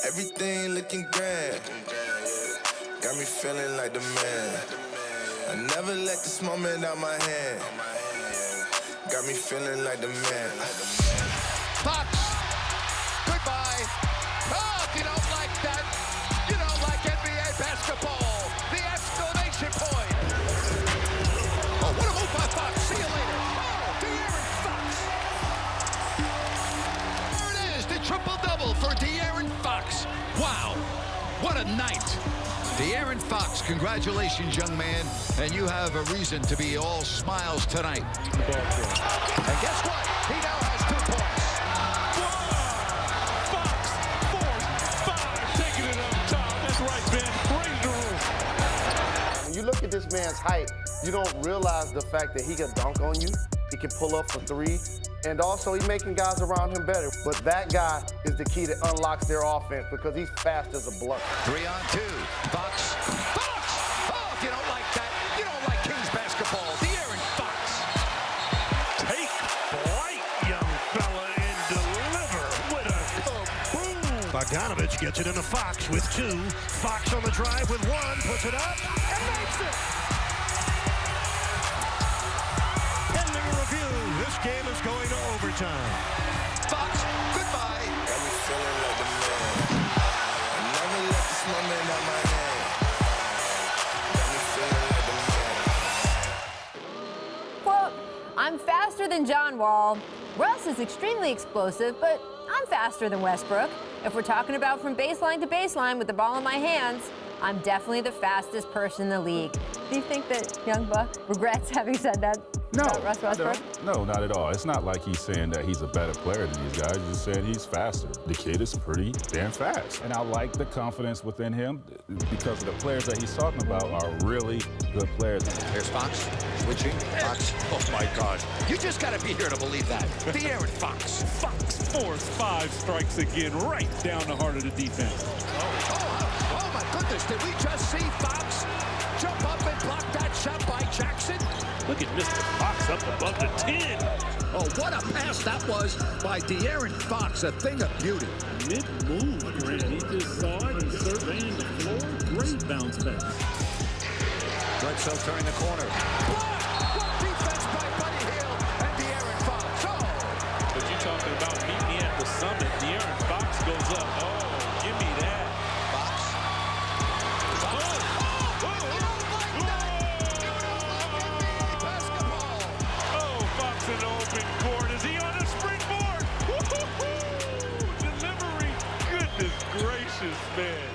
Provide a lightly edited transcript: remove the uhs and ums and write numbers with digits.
Everything looking grand. Got me feeling like the man. I never let this moment out my hand. Got me feeling like the man. Fox, goodbye. Oh, if you don't like that, you don't like NBA basketball. The exclamation point. Oh, what a move by Fox. See you later. Oh, De'Aaron Fox. There it is, the triple-double for De'Aaron Fox. Wow, what a night. De'Aaron Fox, congratulations, young man. And you have a reason to be all smiles tonight. And guess what? He now has 2 points. Fox, 4, 5, taking it up top. That's right, Ben. Raise the roof. When you look at this man's height, you don't realize the fact that he can dunk on you. He can pull up for 3. And also, he's making guys around him better. But that guy is the key that unlocks their offense because he's fast as a blunt. 3 on 2. Fox. Fox! Oh, if you don't like that, you don't like Kings basketball. De'Aaron Fox. Take flight, young fella, and deliver with a kaboom. Bogdanovich gets it into Fox with 2. Fox on the drive with 1, puts it up, and makes it. Pending a review, this game is going to overtime. Fox, goodbye. Got me feeling like the man. I never let this moment out my hand. Got me feeling like the man. Quote, I'm faster than John Wall. Russ is extremely explosive, but I'm faster than Westbrook. If we're talking about from baseline to baseline with the ball in my hands, I'm definitely the fastest person in the league. Do you think that young Buck regrets having said that? No, Russ Westbrook? no, not at all. It's not like he's saying that he's a better player than these guys. He's just saying he's faster. The kid is pretty damn fast. And I like the confidence within him because the players that he's talking about are really good players. There's Fox, switching. Fox, oh my God. You just got to be here to believe that. De'Aaron Fox. Fox forced 5 strikes again, right down the heart of the defense. Oh my goodness, did we just see Fox jump up and block that shot by Jackson? Look at Mr. Fox up above the 10. Oh, what a pass that was by De'Aaron Fox, a thing of beauty. Mid-move, he just saw it, he surveying the floor, great bounce back. Bledsoe turning the corner. What defense by Buddy Hield and De'Aaron Fox. Oh! But you talking about meet me at the summit. De'Aaron Fox goes up. Oh, give me that. Fox. In the open court. Is he on a springboard? Woo-hoo-hoo! Delivery. Goodness gracious, man.